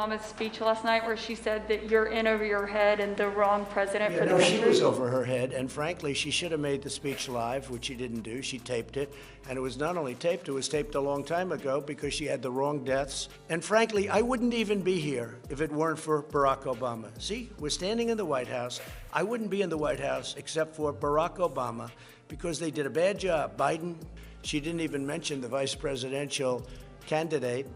Obama's speech last night where she said that you're in over your head and the wrong president for the country? She was over her head, and frankly, she should have made the speech live, which she didn't do. She taped it, and it was not only taped, it was taped a long time ago because she had the wrong deaths. And frankly, I wouldn't even be here if it weren't for Barack Obama. See, we're standing in the White House. I wouldn't be in the White House except for Barack Obama because they did a bad job. Biden, she didn't even mention the vice presidential candidate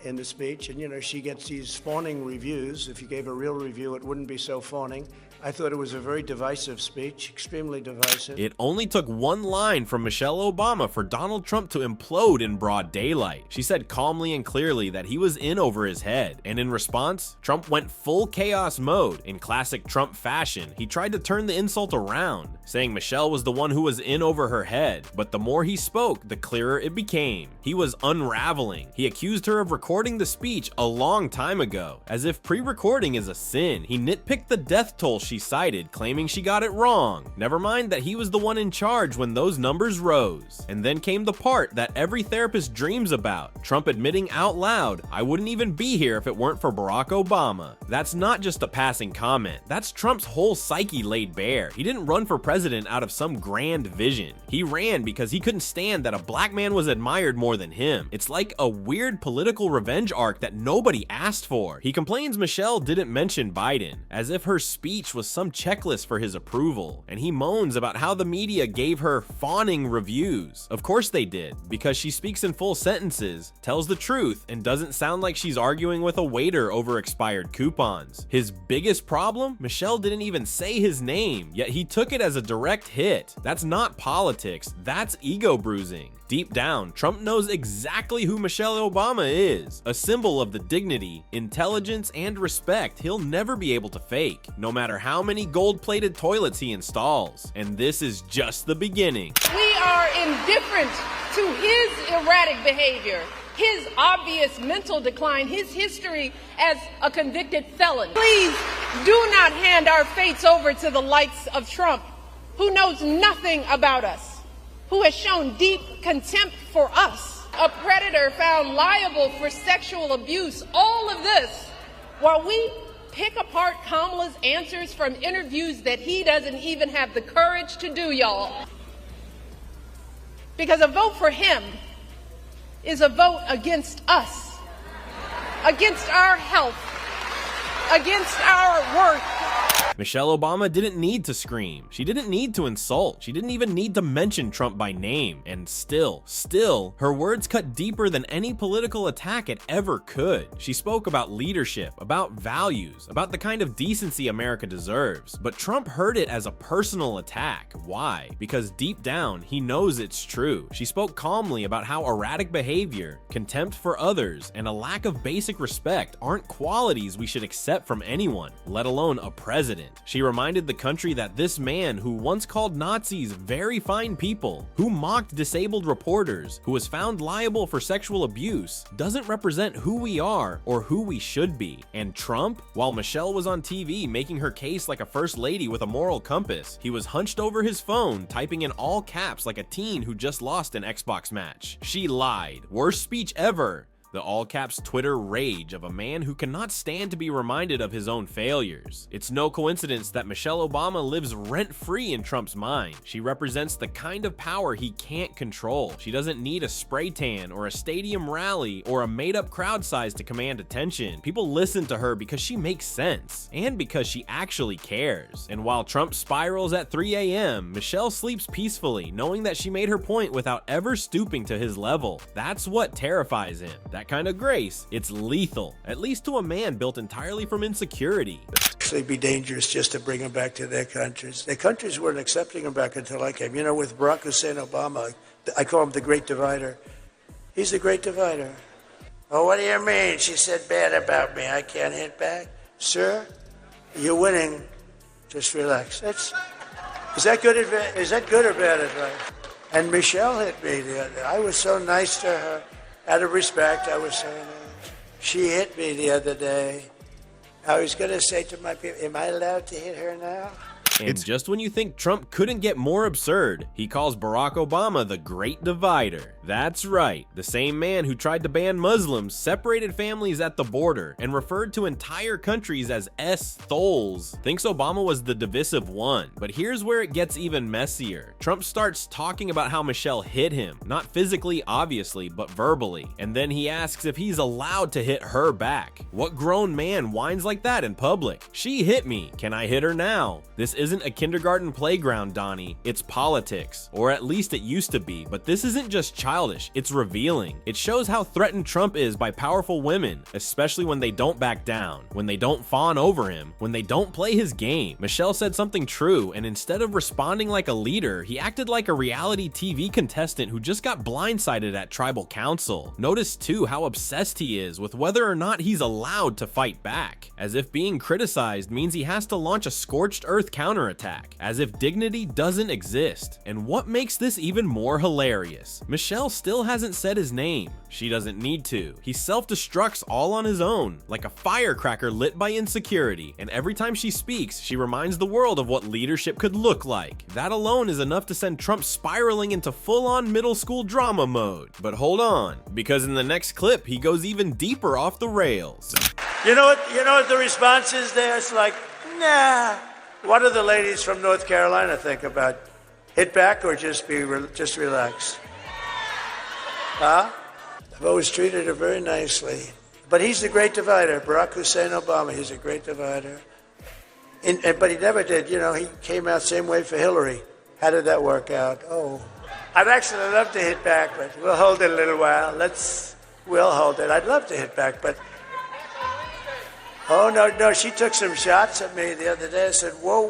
in the speech, and she gets these fawning reviews. If you gave a real review, it wouldn't be so fawning. I thought it was a very divisive speech, extremely divisive. It only took one line from Michelle Obama for Donald Trump to implode in broad daylight. She said calmly and clearly that he was in over his head, and in response, Trump went full chaos mode. In classic Trump fashion, he tried to turn the insult around, saying Michelle was the one who was in over her head, but the more he spoke, the clearer it became. He was unraveling. He accused her of recording the speech a long time ago, as if pre-recording is a sin. He nitpicked the death toll she cited, claiming she got it wrong. Never mind that he was the one in charge when those numbers rose. And then came the part that every therapist dreams about, Trump admitting out loud, "I wouldn't even be here if it weren't for Barack Obama." That's not just a passing comment. That's Trump's whole psyche laid bare. He didn't run for president out of some grand vision. He ran because he couldn't stand that a black man was admired more than him. It's like a weird political revenge arc that nobody asked for. He complains Michelle didn't mention Biden, as if her speech was some checklist for his approval, and he moans about how the media gave her fawning reviews. Of course they did, because she speaks in full sentences, tells the truth, and doesn't sound like she's arguing with a waiter over expired coupons. His biggest problem? Michelle didn't even say his name, yet he took it as a direct hit. That's not politics, that's ego bruising. Deep down, Trump knows exactly who Michelle Obama is, a symbol of the dignity, intelligence, and respect he'll never be able to fake, no matter how many gold-plated toilets he installs. And this is just the beginning. We are indifferent to his erratic behavior, his obvious mental decline, his history as a convicted felon. Please do not hand our fates over to the likes of Trump, who knows nothing about us, who has shown deep contempt for us, a predator found liable for sexual abuse. All of this while we pick apart Kamala's answers from interviews that he doesn't even have the courage to do, y'all. Because a vote for him is a vote against us, against our health, against our worth. Michelle Obama didn't need to scream. She didn't need to insult. She didn't even need to mention Trump by name. And still, her words cut deeper than any political attack it ever could. She spoke about leadership, about values, about the kind of decency America deserves. But Trump heard it as a personal attack. Why? Because deep down, he knows it's true. She spoke calmly about how erratic behavior, contempt for others, and a lack of basic respect aren't qualities we should accept from anyone, let alone a president. She reminded the country that this man who once called Nazis very fine people, who mocked disabled reporters, who was found liable for sexual abuse, doesn't represent who we are or who we should be. And Trump, while Michelle was on TV making her case like a first lady with a moral compass, he was hunched over his phone typing in all caps like a teen who just lost an Xbox match. She lied. Worst speech ever. The all-caps Twitter rage of a man who cannot stand to be reminded of his own failures. It's no coincidence that Michelle Obama lives rent-free in Trump's mind. She represents the kind of power he can't control. She doesn't need a spray tan or a stadium rally or a made-up crowd size to command attention. People listen to her because she makes sense and because she actually cares. And while Trump spirals at 3 a.m., Michelle sleeps peacefully, knowing that she made her point without ever stooping to his level. That's what terrifies him. That kind of grace, it's lethal, at least to a man built entirely from insecurity. It'd be dangerous just to bring them back to their countries. Their countries weren't accepting them back until I came. With Barack Hussein Obama, I call him the Great Divider. He's the Great Divider. Oh, what do you mean? She said bad about me. I can't hit back. Sir, you're winning. Just relax. Is that good or bad advice? And Michelle hit me. I was so nice to her. Out of respect, I was saying, she hit me the other day. I was going to say to my people, am I allowed to hit her now? And just when you think Trump couldn't get more absurd, he calls Barack Obama the Great Divider. That's right, the same man who tried to ban Muslims, separated families at the border, and referred to entire countries as S-tholes, thinks Obama was the divisive one. But here's where it gets even messier. Trump starts talking about how Michelle hit him, not physically obviously, but verbally, and then he asks if he's allowed to hit her back. What grown man whines like that in public? She hit me, can I hit her now? This isn't a kindergarten playground, Donnie, it's politics, or at least it used to be, but this isn't just childish, it's revealing. It shows how threatened Trump is by powerful women, especially when they don't back down, when they don't fawn over him, when they don't play his game. Michelle said something true, and instead of responding like a leader, he acted like a reality TV contestant who just got blindsided at tribal council. Notice too how obsessed he is with whether or not he's allowed to fight back, as if being criticized means he has to launch a scorched earth counterattack, as if dignity doesn't exist. And what makes this even more hilarious? Michelle still hasn't said his name. She doesn't need to. He self-destructs all on his own, like a firecracker lit by insecurity, and every time she speaks, she reminds the world of what leadership could look like. That alone is enough to send Trump spiraling into full-on middle school drama mode. But hold on, because in the next clip, he goes even deeper off the rails. You know what the response is there? It's like, nah. What do the ladies from North Carolina think about hit back or just relax? Huh? I've always treated her very nicely. But he's the great divider. Barack Hussein Obama, he's a great divider. But he never did, he came out same way for Hillary. How did that work out? Oh. I'd actually love to hit back, but we'll hold it a little while. We'll hold it. I'd love to hit back, but oh, no, she took some shots at me the other day. I said, whoa,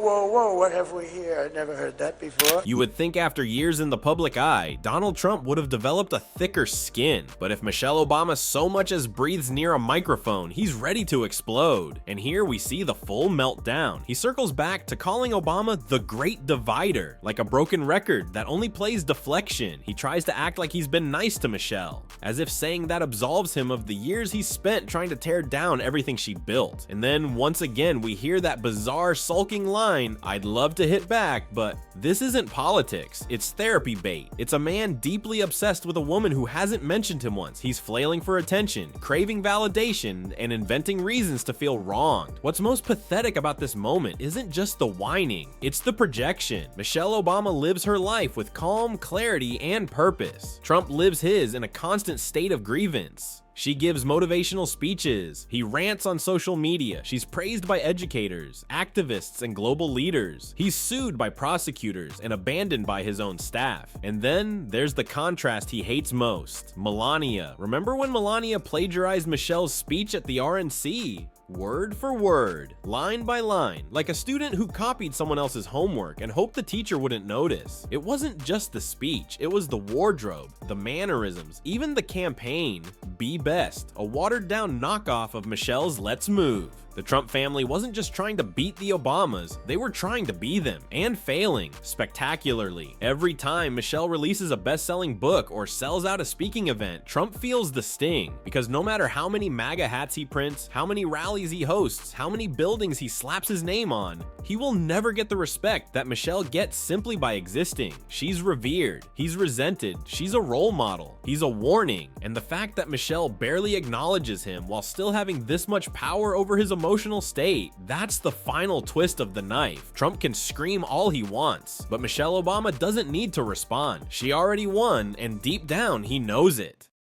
what have we here? I'd never heard that before. You would think after years in the public eye, Donald Trump would have developed a thicker skin. But if Michelle Obama so much as breathes near a microphone, he's ready to explode. And here we see the full meltdown. He circles back to calling Obama the Great Divider, like a broken record that only plays deflection. He tries to act like he's been nice to Michelle, as if saying that absolves him of the years he spent trying to tear down everything she built. And then once again we hear that bizarre sulking line, I'd love to hit back, but this isn't politics, it's therapy bait. It's a man deeply obsessed with a woman who hasn't mentioned him once. He's flailing for attention, craving validation, and inventing reasons to feel wronged. What's most pathetic about this moment isn't just the whining, it's the projection. Michelle Obama lives her life with calm, clarity, and purpose. Trump lives his in a constant state of grievance. She gives motivational speeches, he rants on social media, she's praised by educators, activists, and global leaders. He's sued by prosecutors and abandoned by his own staff. And then there's the contrast he hates most, Melania. Remember when Melania plagiarized Michelle's speech at the RNC? Word for word, line by line, like a student who copied someone else's homework and hoped the teacher wouldn't notice. It wasn't just the speech, it was the wardrobe, the mannerisms, even the campaign, Be Best, a watered down knockoff of Michelle's Let's Move. The Trump family wasn't just trying to beat the Obamas, they were trying to be them, and failing spectacularly. Every time Michelle releases a best-selling book or sells out a speaking event, Trump feels the sting, because no matter how many MAGA hats he prints, how many rallies he hosts, how many buildings he slaps his name on, he will never get the respect that Michelle gets simply by existing. She's revered, he's resented, she's a role model, he's a warning, and the fact that Michelle barely acknowledges him while still having this much power over his emotional state, that's the final twist of the knife. Trump can scream all he wants, but Michelle Obama doesn't need to respond. She already won, and deep down, he knows it.